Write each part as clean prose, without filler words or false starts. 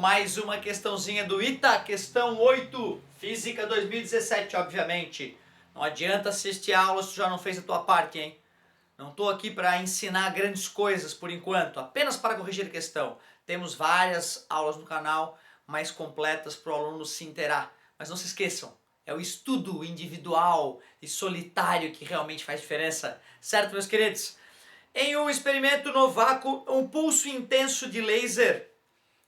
mais uma questãozinha do ITA, questão 8, Física 2017, obviamente. Não adianta assistir a aula se tu já não fez a tua parte, hein? Não estou aqui para ensinar grandes coisas por enquanto, apenas para corrigir a questão. Temos várias aulas no canal mais completas para o aluno se inteirar. Mas não se esqueçam, é o estudo individual e solitário que realmente faz diferença. Certo, meus queridos? Em um experimento no vácuo, um pulso intenso de laser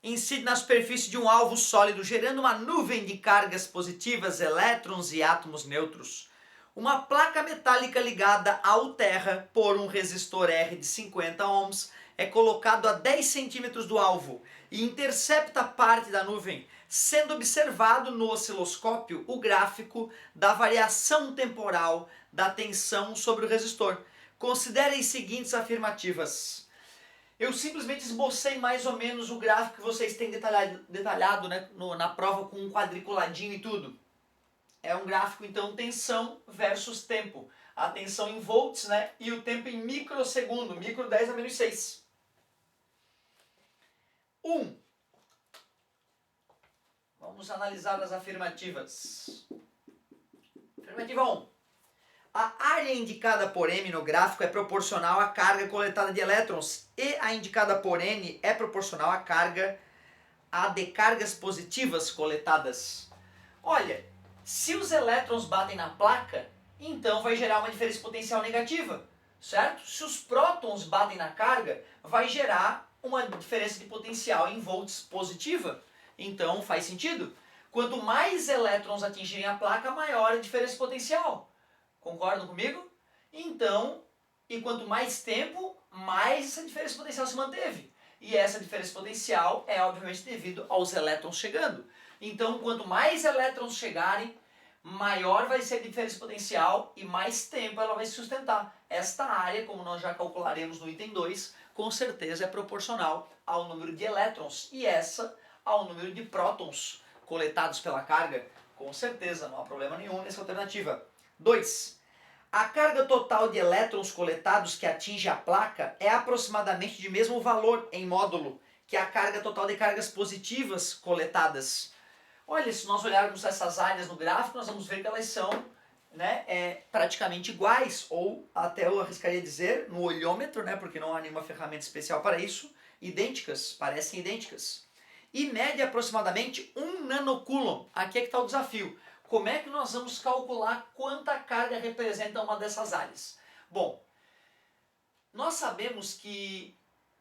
incide na superfície de um alvo sólido, gerando uma nuvem de cargas positivas, elétrons e átomos neutros. Uma placa metálica ligada ao terra por um resistor R de 50 ohms é colocado a 10 centímetros do alvo e intercepta parte da nuvem, sendo observado no osciloscópio o gráfico da variação temporal da tensão sobre o resistor. Considere as seguintes afirmativas. Eu simplesmente esbocei mais ou menos o gráfico que vocês têm detalhado né, na prova com um quadriculadinho e tudo. É um gráfico, então, tensão versus tempo. A tensão em volts, né, e o tempo em microsegundo, micro 10 a menos 6. 1. Vamos analisar as afirmativas. Afirmativa 1. A área indicada por M no gráfico é proporcional à carga coletada de elétrons e a indicada por N é proporcional à de cargas positivas coletadas. Olha, se os elétrons batem na placa, então vai gerar uma diferença potencial negativa, certo? Se os prótons batem na carga, vai gerar uma diferença de potencial em volts positiva. Então faz sentido. Quanto mais elétrons atingirem a placa, maior a diferença potencial. Concordam comigo? Então, e quanto mais tempo, mais essa diferença potencial se manteve. E essa diferença potencial é obviamente devido aos elétrons chegando. Então, quanto mais elétrons chegarem, maior vai ser a diferença potencial e mais tempo ela vai se sustentar. Esta área, como nós já calcularemos no item 2, com certeza é proporcional ao número de elétrons e essa ao número de prótons coletados pela carga. Com certeza, não há problema nenhum nessa alternativa. 2. A carga total de elétrons coletados que atinge a placa é aproximadamente de mesmo valor em módulo que a carga total de cargas positivas coletadas. Olha, se nós olharmos essas áreas no gráfico, nós vamos ver que elas são praticamente iguais, ou até eu arriscaria dizer, no olhômetro, né, porque não há nenhuma ferramenta especial para isso, idênticas, parecem idênticas. E mede aproximadamente 1 nanocoulomb. Aqui é que está o desafio. Como é que nós vamos calcular quanta carga representa uma dessas áreas? Bom, nós sabemos que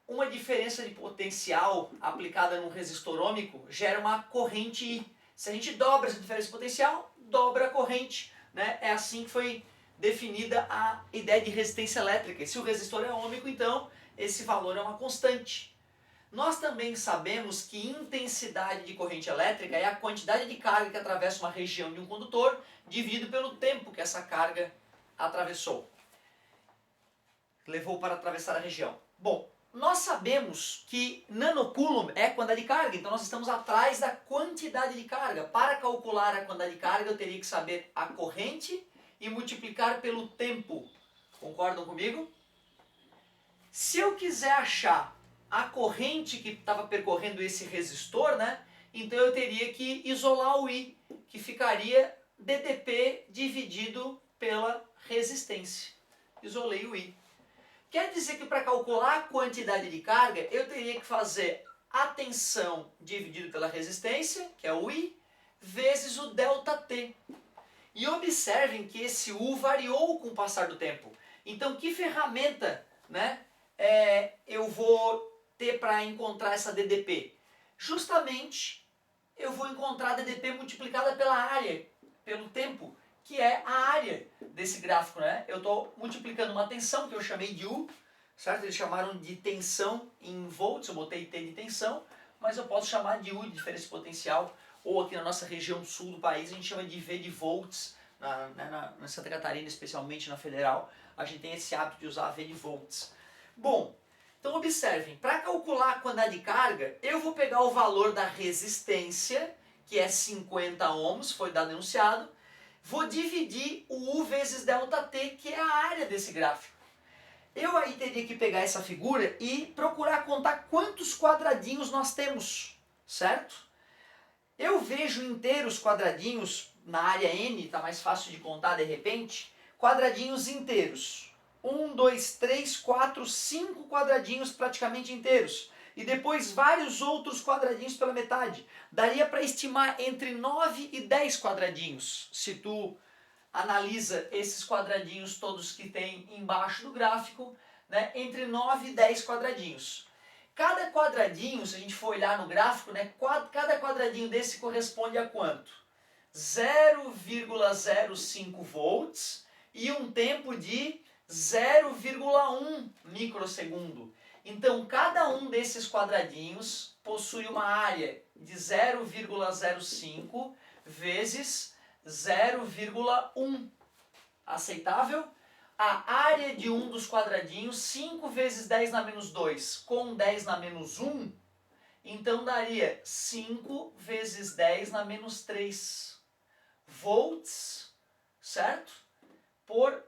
uma diferença de potencial aplicada num resistor ôhmico gera uma corrente I. Se a gente dobra essa diferença de potencial, dobra a corrente. Né? É assim que foi definida a ideia de resistência elétrica. E se o resistor é ôhmico, então esse valor é uma constante. Nós também sabemos que intensidade de corrente elétrica é a quantidade de carga que atravessa uma região de um condutor dividido pelo tempo que essa carga atravessou. Levou para atravessar a região. Bom, nós sabemos que nanocoulomb é a quantidade de carga, então nós estamos atrás da quantidade de carga. Para calcular a quantidade de carga eu teria que saber a corrente e multiplicar pelo tempo. Concordam comigo? Se eu quiser achar a corrente que estava percorrendo esse resistor, né? Então eu teria que isolar o I, que ficaria DDP dividido pela resistência. Isolei o I. Quer dizer que para calcular a quantidade de carga, eu teria que fazer a tensão dividido pela resistência, que é o I, vezes o ΔT. E observem que esse U variou com o passar do tempo. Então que ferramenta, né, eu vou ter para encontrar essa DDP? Justamente eu vou encontrar a DDP multiplicada pela área, pelo tempo, que é a área desse gráfico, né? Eu estou multiplicando uma tensão que eu chamei de U, certo? Eles chamaram de tensão em volts, eu botei T de tensão, mas eu posso chamar de U de diferença potencial, ou aqui na nossa região sul do país a gente chama de V de volts, na Santa Catarina, especialmente na Federal, a gente tem esse hábito de usar V de volts. Bom, então observem, para calcular a quantidade de carga, eu vou pegar o valor da resistência, que é 50 ohms, foi dado enunciado, vou dividir o U vezes ΔT, que é a área desse gráfico. Eu aí teria que pegar essa figura e procurar contar quantos quadradinhos nós temos. certo? Eu vejo inteiros quadradinhos na área N, tá mais fácil de contar de repente, quadradinhos inteiros. 1, 2, 3, 4, 5 quadradinhos praticamente inteiros. E depois vários outros quadradinhos pela metade. Daria para estimar entre 9 e 10 quadradinhos, se tu analisa esses quadradinhos todos que tem embaixo do gráfico, né, entre 9 e 10 quadradinhos. Cada quadradinho, se a gente for olhar no gráfico, né, cada quadradinho desse corresponde a quanto? 0,05 volts e um tempo de 0,1 microsegundo. Então, cada um desses quadradinhos possui uma área de 0,05 vezes 0,1. Aceitável? A área de um dos quadradinhos, 5 vezes 10 na menos 2 com 10 na menos 1, então daria 5 vezes 10 na menos 3 volts, certo? Por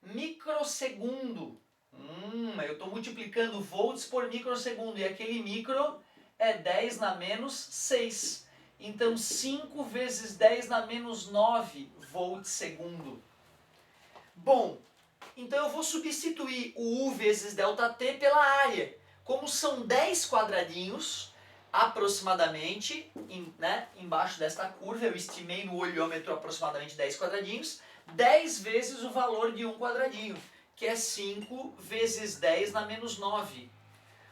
microsegundo. Eu estou multiplicando volts por microsegundo, e aquele micro é 10 na menos 6. Então 5 vezes 10 na menos 9 volts segundo. Bom, então eu vou substituir o U vezes ΔT pela área. Como são 10 quadradinhos, aproximadamente, embaixo desta curva, eu estimei no olhômetro aproximadamente 10 quadradinhos, 10 vezes o valor de um quadradinho, que é 5 vezes 10 na menos 9.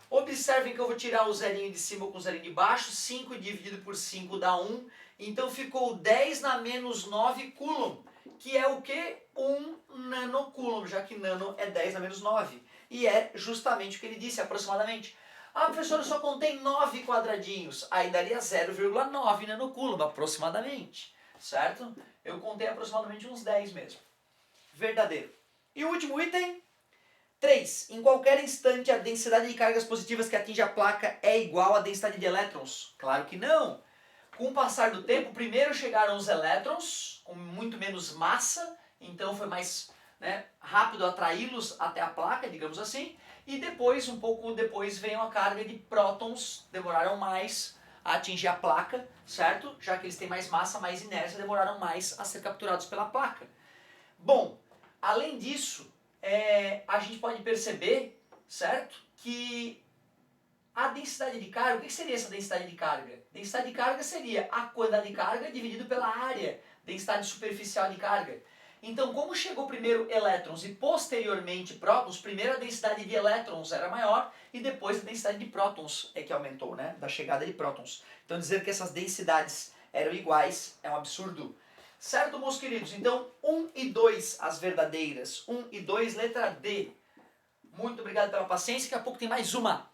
Observem que eu vou tirar o zerinho de cima com o zerinho de baixo, 5 dividido por 5 dá 1, então ficou 10 na menos 9 coulomb, que é o que? 1 nanocoulomb, já que nano é 10 na menos 9. E é justamente o que ele disse, aproximadamente. Ah, professor, eu só contei 9 quadradinhos, aí daria 0,9 nanocoulomb, aproximadamente, certo? Eu contei aproximadamente uns 10 mesmo. Verdadeiro. E o último item? 3. Em qualquer instante, a densidade de cargas positivas que atinge a placa é igual à densidade de elétrons? Claro que não. Com o passar do tempo, primeiro chegaram os elétrons, com muito menos massa, então foi mais rápido atraí-los até a placa, digamos assim, e depois, um pouco depois, veio a carga de prótons, demoraram mais a atingir a placa, certo? Já que eles têm mais massa, mais inércia, demoraram mais a ser capturados pela placa. Bom, além disso, a gente pode perceber, certo, que a densidade de carga, o que seria essa densidade de carga? Densidade de carga seria a quantidade de carga dividido pela área, densidade superficial de carga. Então, como chegou primeiro elétrons e posteriormente prótons, primeiro a densidade de elétrons era maior e depois a densidade de prótons é que aumentou, né, da chegada de prótons. Então, dizer que essas densidades eram iguais é um absurdo. Certo, meus queridos? Então, 1 e 2, as verdadeiras. 1 e 2, letra D. Muito obrigado pela paciência, daqui a pouco tem mais uma.